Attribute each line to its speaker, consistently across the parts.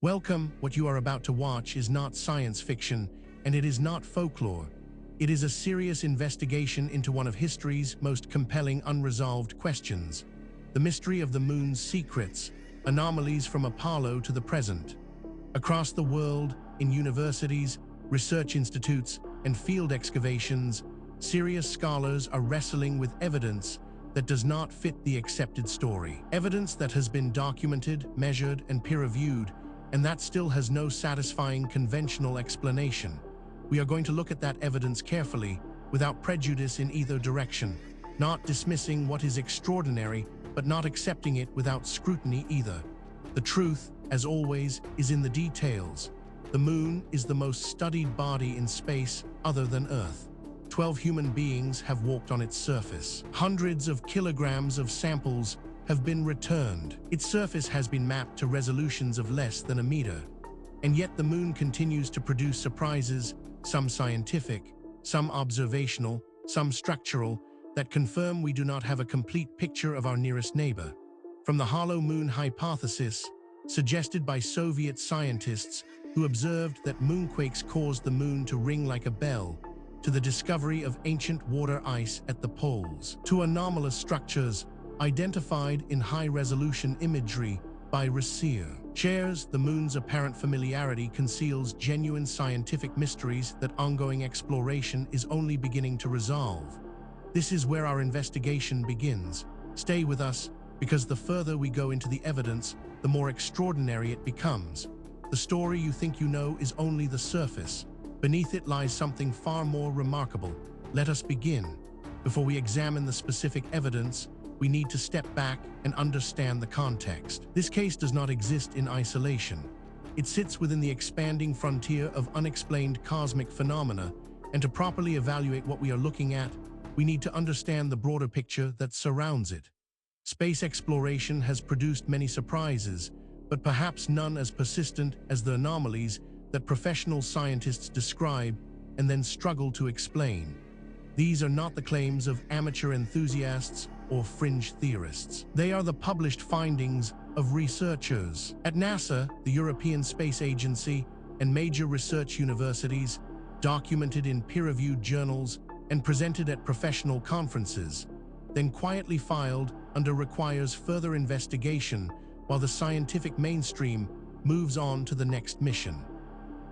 Speaker 1: Welcome. What you are about to watch is not science fiction, and it is not folklore. It is a serious investigation into one of history's most compelling unresolved questions: the mystery of the moon's secrets, anomalies from Apollo to the present. Across the world, in universities, research institutes, and field excavations, serious scholars are wrestling with evidence that does not fit the accepted story. Evidence that has been documented, measured, and peer-reviewed, and that still has no satisfying conventional explanation. We are going to look at that evidence carefully, without prejudice in either direction, not dismissing what is extraordinary, but not accepting it without scrutiny either. The truth, as always, is in the details. The moon is the most studied body in space other than Earth. 12 human beings have walked on its surface. Hundreds of kilograms of samples have been returned. Its surface has been mapped to resolutions of less than a meter. And yet the moon continues to produce surprises, some scientific, some observational, some structural, that confirm we do not have a complete picture of our nearest neighbor. From the hollow moon hypothesis, suggested by Soviet scientists who observed that moonquakes caused the moon to ring like a bell, to the discovery of ancient water ice at the poles, to anomalous structures identified in high-resolution imagery by shares the moon's apparent familiarity conceals genuine scientific mysteries that ongoing exploration is only beginning to resolve. This is where our investigation begins. Stay with us, because the further we go into the evidence, the more extraordinary it becomes. The story you think you know is only the surface. Beneath it lies something far more remarkable. Let us begin. Before we examine the specific evidence, we need to step back and understand the context. This case does not exist in isolation. It sits within the expanding frontier of unexplained cosmic phenomena, and to properly evaluate what we are looking at, we need to understand the broader picture that surrounds it. Space exploration has produced many surprises, but perhaps none as persistent as the anomalies that professional scientists describe and then struggle to explain. These are not the claims of amateur enthusiasts or fringe theorists. They are the published findings of researchers at NASA, the European Space Agency, and major research universities, documented in peer-reviewed journals and presented at professional conferences, then quietly filed under requires further investigation while the scientific mainstream moves on to the next mission.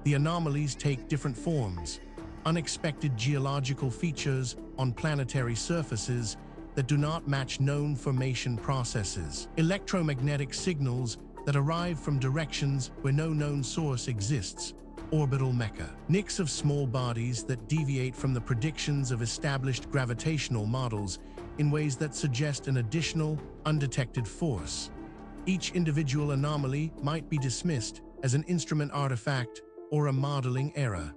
Speaker 1: The anomalies take different forms: unexpected geological features on planetary surfaces that do not match known formation processes, electromagnetic signals that arrive from directions where no known source exists, orbital mechanics of small bodies that deviate from the predictions of established gravitational models in ways that suggest an additional, undetected force. Each individual anomaly might be dismissed as an instrument artifact or a modeling error.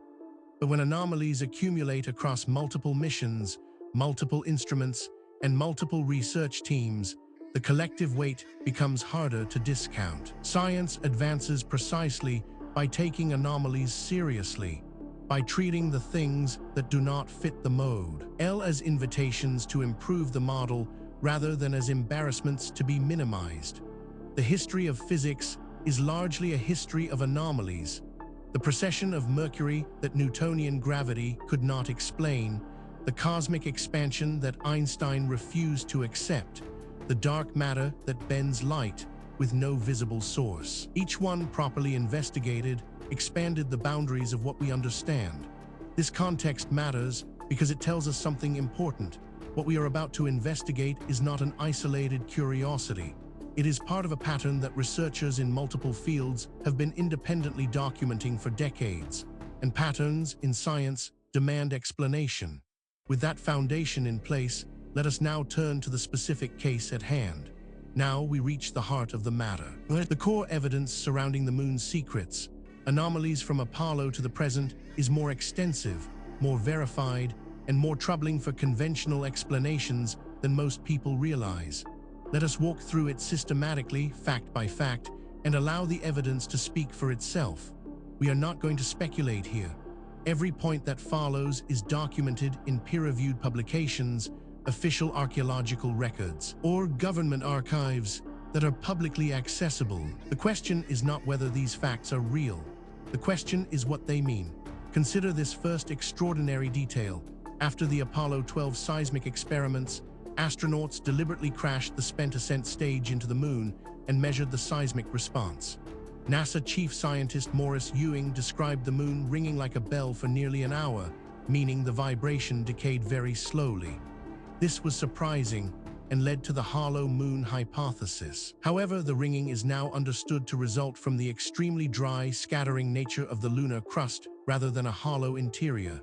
Speaker 1: But when anomalies accumulate across multiple missions, multiple instruments, and multiple research teams, the collective weight becomes harder to discount. Science advances precisely by taking anomalies seriously, by treating the things that do not fit the mold as invitations to improve the model rather than as embarrassments to be minimized. The history of physics is largely a history of anomalies. The precession of Mercury that Newtonian gravity could not explain, the cosmic expansion that Einstein refused to accept, the dark matter that bends light with no visible source. Each one properly investigated expanded the boundaries of what we understand. This context matters because it tells us something important. What we are about to investigate is not an isolated curiosity. It is part of a pattern that researchers in multiple fields have been independently documenting for decades, and patterns in science demand explanation. With that foundation in place, let us now turn to the specific case at hand. Now we reach the heart of the matter. The core evidence surrounding the moon's secrets, anomalies from Apollo to the present, is more extensive, more verified, and more troubling for conventional explanations than most people realize. Let us walk through it systematically, fact by fact, and allow the evidence to speak for itself. We are not going to speculate here. Every point that follows is documented in peer-reviewed publications, official archaeological records, or government archives, that are publicly accessible. The question is not whether these facts are real. The question is what they mean. Consider this first extraordinary detail. After the Apollo 12 seismic experiments, astronauts deliberately crashed the spent ascent stage into the moon and measured the seismic response. NASA chief scientist Maurice Ewing described the moon ringing like a bell for nearly an hour, meaning the vibration decayed very slowly. This was surprising and led to the hollow moon hypothesis. However, the ringing is now understood to result from the extremely dry, scattering nature of the lunar crust rather than a hollow interior.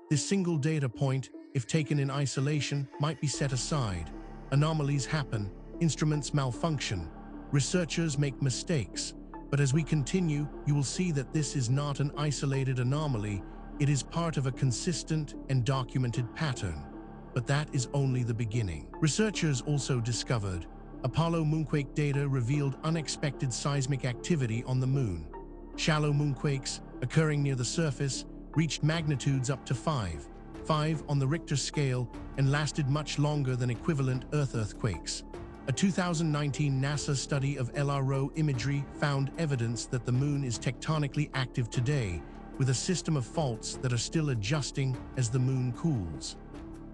Speaker 1: This single data point, if taken in isolation, might be set aside. Anomalies happen, instruments malfunction, researchers make mistakes. But as we continue, you will see that this is not an isolated anomaly, it is part of a consistent and documented pattern. But that is only the beginning. Researchers also discovered Apollo moonquake data revealed unexpected seismic activity on the moon. Shallow moonquakes, occurring near the surface, reached magnitudes up to 5 on the Richter scale and lasted much longer than equivalent Earth earthquakes. A 2019 NASA study of LRO imagery found evidence that the moon is tectonically active today, with a system of faults that are still adjusting as the moon cools.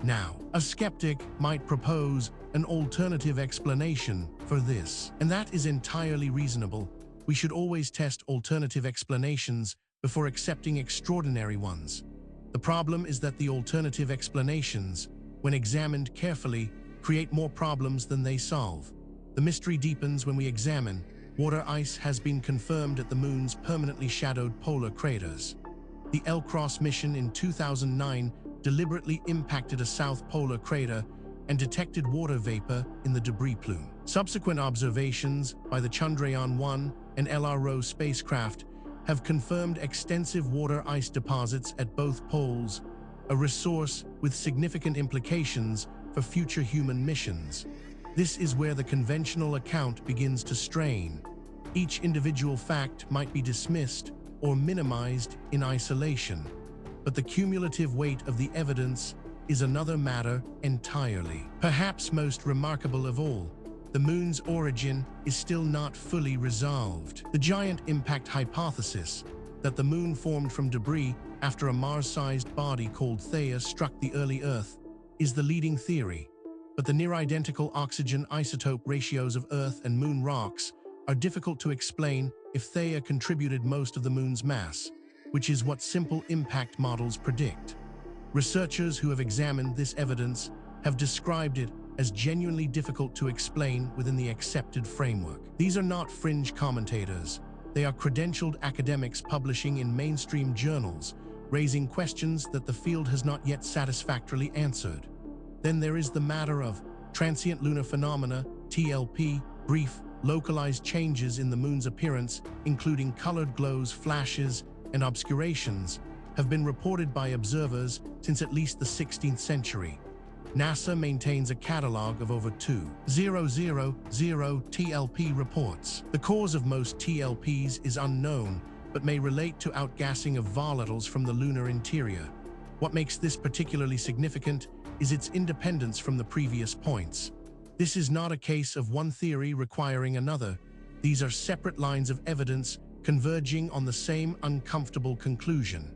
Speaker 1: Now, a skeptic might propose an alternative explanation for this, and that is entirely reasonable. We should always test alternative explanations before accepting extraordinary ones. The problem is that the alternative explanations, when examined carefully, create more problems than they solve. The mystery deepens when we examine. Water ice has been confirmed at the moon's permanently shadowed polar craters. The L-Cross mission in 2009 deliberately impacted a south polar crater and detected water vapor in the debris plume. Subsequent observations by the Chandrayaan-1 and LRO spacecraft have confirmed extensive water ice deposits at both poles, a resource with significant implications for future human missions. This is where the conventional account begins to strain. Each individual fact might be dismissed or minimized in isolation, but the cumulative weight of the evidence is another matter entirely. Perhaps most remarkable of all, the moon's origin is still not fully resolved. The giant impact hypothesis, that the moon formed from debris after a Mars-sized body called Theia struck the early Earth, is the leading theory. But the near-identical oxygen isotope ratios of Earth and moon rocks are difficult to explain if Theia contributed most of the moon's mass, which is what simple impact models predict. Researchers who have examined this evidence have described it as genuinely difficult to explain within the accepted framework. These are not fringe commentators. They are credentialed academics publishing in mainstream journals, raising questions that the field has not yet satisfactorily answered. Then there is the matter of transient lunar phenomena, TLP, brief, localized changes in the moon's appearance, including colored glows, flashes, and obscurations, have been reported by observers since at least the 16th century. NASA maintains a catalog of over 2,000 TLP reports. The cause of most TLPs is unknown, but may relate to outgassing of volatiles from the lunar interior. What makes this particularly significant is its independence from the previous points. This is not a case of one theory requiring another. These are separate lines of evidence converging on the same uncomfortable conclusion.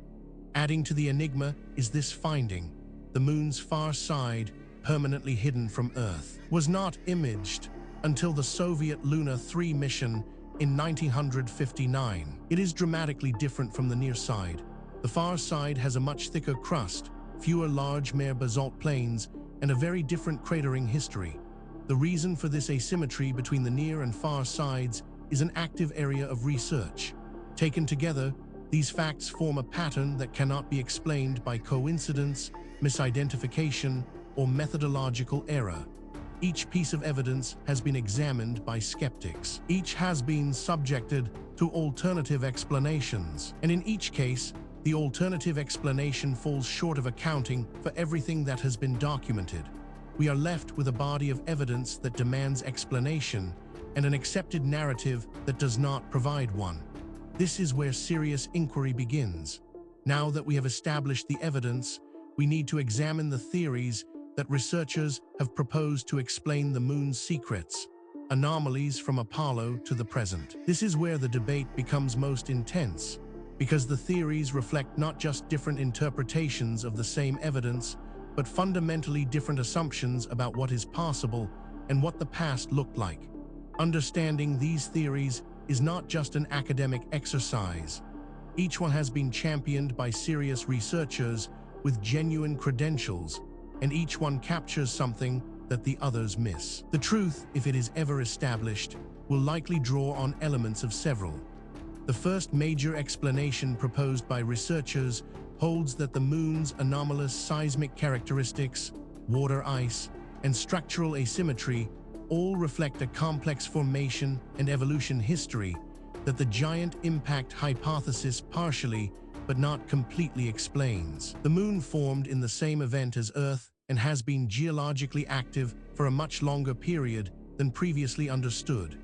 Speaker 1: Adding to the enigma is this finding: the moon's far side, permanently hidden from Earth, was not imaged until the Soviet Luna 3 mission in 1959. It is dramatically different from the near side. The far side has a much thicker crust, fewer large mare basalt plains, and a very different cratering history. The reason for this asymmetry between the near and far sides is an active area of research. Taken together, these facts form a pattern that cannot be explained by coincidence, misidentification, or methodological error. Each piece of evidence has been examined by skeptics. Each has been subjected to alternative explanations, and in each case, the alternative explanation falls short of accounting for everything that has been documented. We are left with a body of evidence that demands explanation and an accepted narrative that does not provide one. This is where serious inquiry begins. Now that we have established the evidence, we need to examine the theories that researchers have proposed to explain the moon's secrets. Anomalies from Apollo to the present. This is where the debate becomes most intense, because the theories reflect not just different interpretations of the same evidence, but fundamentally different assumptions about what is possible and what the past looked like. Understanding these theories is not just an academic exercise. Each one has been championed by serious researchers with genuine credentials, and each one captures something that the others miss. The truth, if it is ever established, will likely draw on elements of several. The first major explanation proposed by researchers holds that the moon's anomalous seismic characteristics, water ice, and structural asymmetry all reflect a complex formation and evolution history that the giant impact hypothesis partially, but not completely explains. The moon formed in the same event as Earth and has been geologically active for a much longer period than previously understood.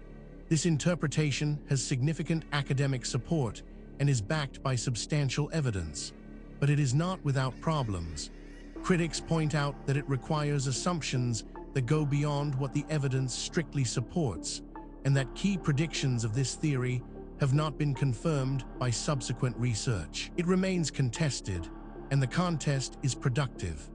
Speaker 1: This interpretation has significant academic support and is backed by substantial evidence, but it is not without problems. Critics point out that it requires assumptions that go beyond what the evidence strictly supports, and that key predictions of this theory have not been confirmed by subsequent research. It remains contested, and the contest is productive.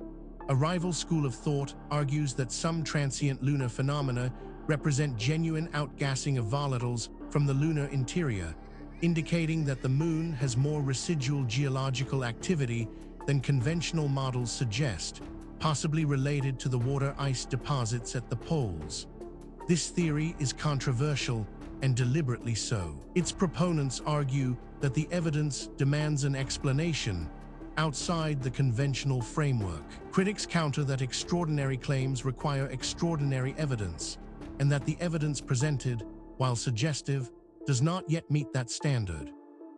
Speaker 1: A rival school of thought argues that some transient lunar phenomena represent genuine outgassing of volatiles from the lunar interior, indicating that the moon has more residual geological activity than conventional models suggest, possibly related to the water ice deposits at the poles. This theory is controversial, and deliberately so. Its proponents argue that the evidence demands an explanation outside the conventional framework. Critics counter that extraordinary claims require extraordinary evidence, and that the evidence presented, while suggestive, does not yet meet that standard.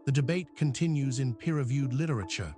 Speaker 1: The debate continues in peer-reviewed literature.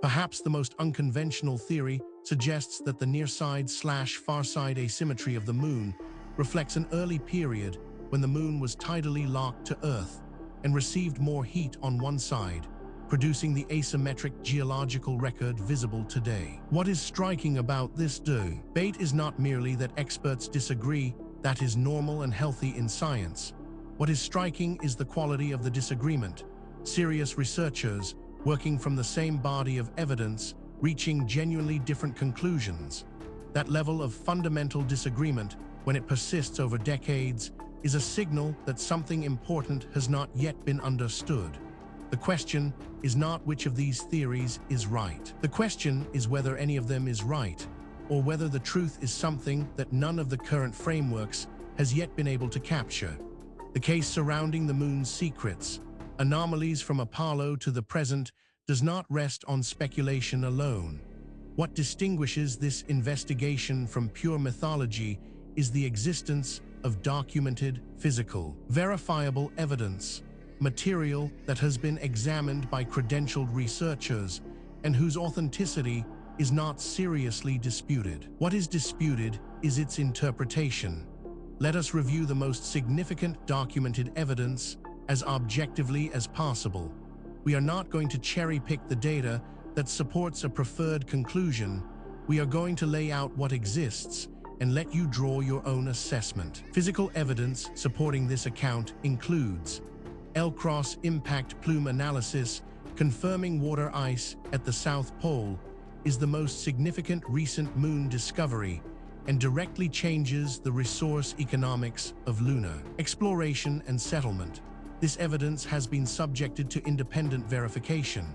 Speaker 1: Perhaps the most unconventional theory suggests that the near-side/far-side asymmetry of the moon reflects an early period when the moon was tidally locked to Earth and received more heat on one side, producing the asymmetric geological record visible today. What is striking about this debate is not merely that experts disagree. That is normal and healthy in science. What is striking is the quality of the disagreement. Serious researchers, working from the same body of evidence, reaching genuinely different conclusions. That level of fundamental disagreement, when it persists over decades, is a signal that something important has not yet been understood. The question is not which of these theories is right. The question is whether any of them is right, or whether the truth is something that none of the current frameworks has yet been able to capture. The case surrounding the moon's secrets, anomalies from Apollo to the present, does not rest on speculation alone. What distinguishes this investigation from pure mythology is the existence of documented, physical, verifiable evidence, material that has been examined by credentialed researchers and whose authenticity is not seriously disputed. What is disputed is its interpretation. Let us review the most significant documented evidence as objectively as possible. We are not going to cherry-pick the data that supports a preferred conclusion. We are going to lay out what exists and let you draw your own assessment. Physical evidence supporting this account includes L-cross impact plume analysis confirming water ice at the South Pole is the most significant recent moon discovery and directly changes the resource economics of lunar exploration and settlement. This evidence has been subjected to independent verification.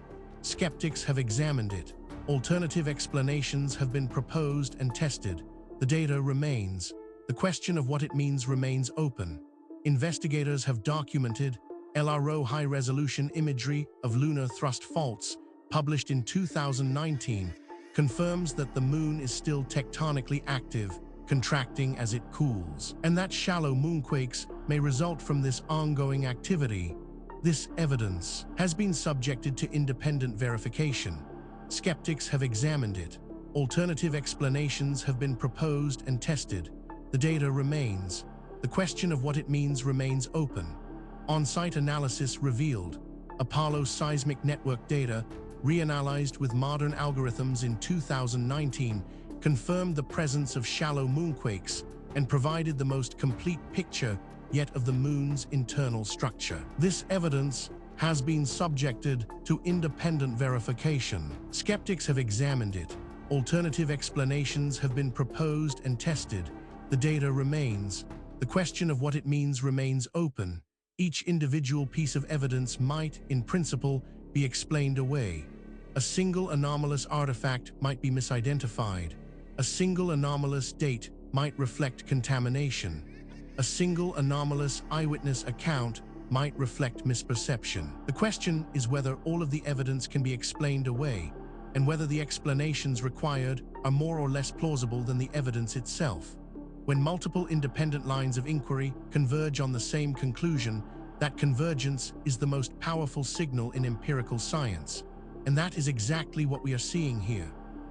Speaker 1: Skeptics have examined it. Alternative explanations have been proposed and tested. The data remains. The question of what it means remains open. Investigators have documented LRO high-resolution imagery of lunar thrust faults, published in 2019, confirms that the moon is still tectonically active, contracting as it cools, and that shallow moonquakes may result from this ongoing activity. This evidence has been subjected to independent verification. Skeptics have examined it. Alternative explanations have been proposed and tested. The data remains. The question of what it means remains open. On-site analysis revealed Apollo seismic network data, reanalyzed with modern algorithms in 2019, confirmed the presence of shallow moonquakes, and provided the most complete picture yet of the moon's internal structure. This evidence has been subjected to independent verification. Skeptics have examined it. Alternative explanations have been proposed and tested. The data remains. The question of what it means remains open. Each individual piece of evidence might, in principle, be explained away. A single anomalous artifact might be misidentified. A single anomalous date might reflect contamination. A single anomalous eyewitness account might reflect misperception. The question is whether all of the evidence can be explained away, and whether the explanations required are more or less plausible than the evidence itself. When multiple independent lines of inquiry converge on the same conclusion, that convergence is the most powerful signal in empirical science. And that is exactly what we are seeing here.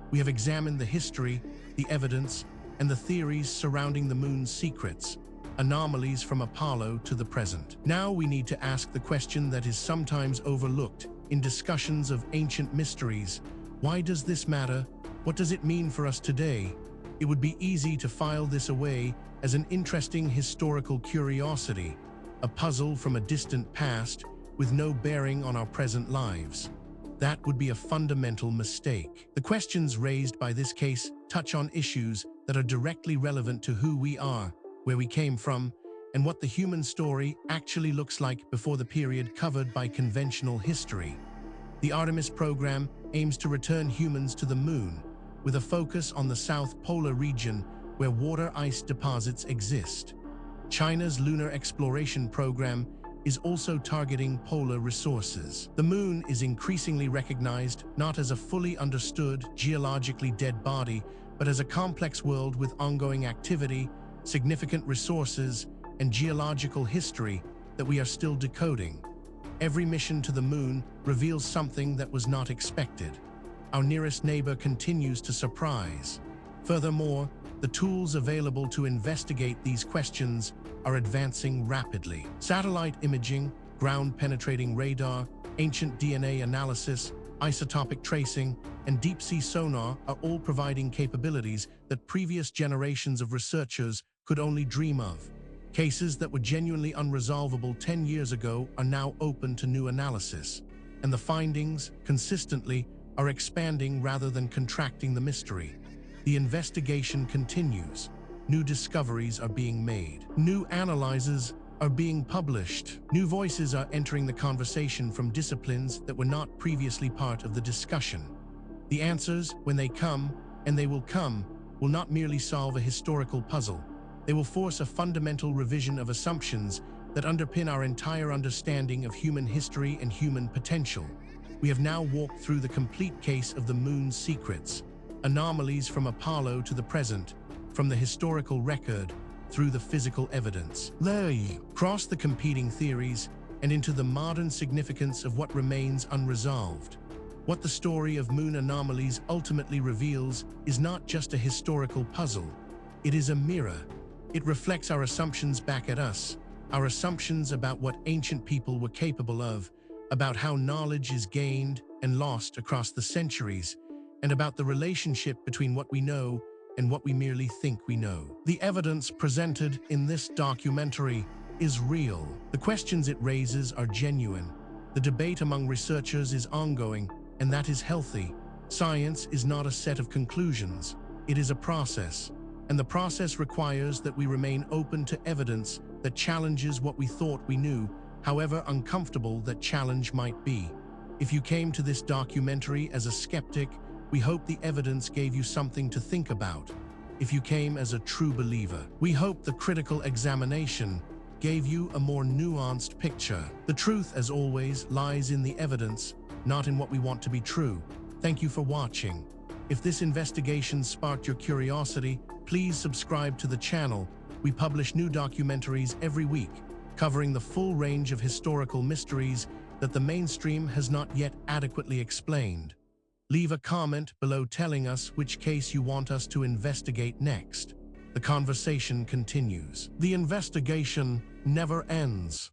Speaker 1: We have examined the history, the evidence, and the theories surrounding the moon's secrets, anomalies from Apollo to the present. Now we need to ask the question that is sometimes overlooked in discussions of ancient mysteries. Why does this matter? What does it mean for us today? It would be easy to file this away as an interesting historical curiosity, a puzzle from a distant past with no bearing on our present lives. That would be a fundamental mistake. The questions raised by this case touch on issues that are directly relevant to who we are, where we came from, and what the human story actually looks like before the period covered by conventional history. The Artemis program aims to return humans to the moon, with a focus on the South Polar region where water ice deposits exist. China's lunar exploration program is also targeting polar resources. The moon is increasingly recognized not as a fully understood, geologically dead body, but as a complex world with ongoing activity, significant resources, and geological history that we are still decoding. Every mission to the moon reveals something that was not expected. Our nearest neighbor continues to surprise. Furthermore, the tools available to investigate these questions are advancing rapidly. Satellite imaging, ground-penetrating radar, ancient DNA analysis, isotopic tracing, and deep-sea sonar are all providing capabilities that previous generations of researchers could only dream of. Cases that were genuinely unresolvable 10 years ago are now open to new analysis, and the findings, consistently, are expanding rather than contracting the mystery. The investigation continues. New discoveries are being made. New analyses are being published. New voices are entering the conversation from disciplines that were not previously part of the discussion. The answers, when they come, and they will come, will not merely solve a historical puzzle. They will force a fundamental revision of assumptions that underpin our entire understanding of human history and human potential. We have now walked through the complete case of the moon's secrets, anomalies from Apollo to the present, from the historical record through the physical evidence. Let's cross the competing theories and into the modern significance of what remains unresolved. What the story of moon anomalies ultimately reveals is not just a historical puzzle. It is a mirror. It reflects our assumptions back at us, our assumptions about what ancient people were capable of, about how knowledge is gained and lost across the centuries, and about the relationship between what we know and what we merely think we know. The evidence presented in this documentary is real. The questions it raises are genuine. The debate among researchers is ongoing, and that is healthy. Science is not a set of conclusions. It is a process, and the process requires that we remain open to evidence that challenges what we thought we knew, however uncomfortable that challenge might be. If you came to this documentary as a skeptic, we hope the evidence gave you something to think about. If you came as a true believer, we hope the critical examination gave you a more nuanced picture. The truth, as always, lies in the evidence, not in what we want to be true. Thank you for watching. If this investigation sparked your curiosity, please subscribe to the channel. We publish new documentaries every week, covering the full range of historical mysteries that the mainstream has not yet adequately explained. Leave a comment below telling us which case you want us to investigate next. The conversation continues. The investigation never ends.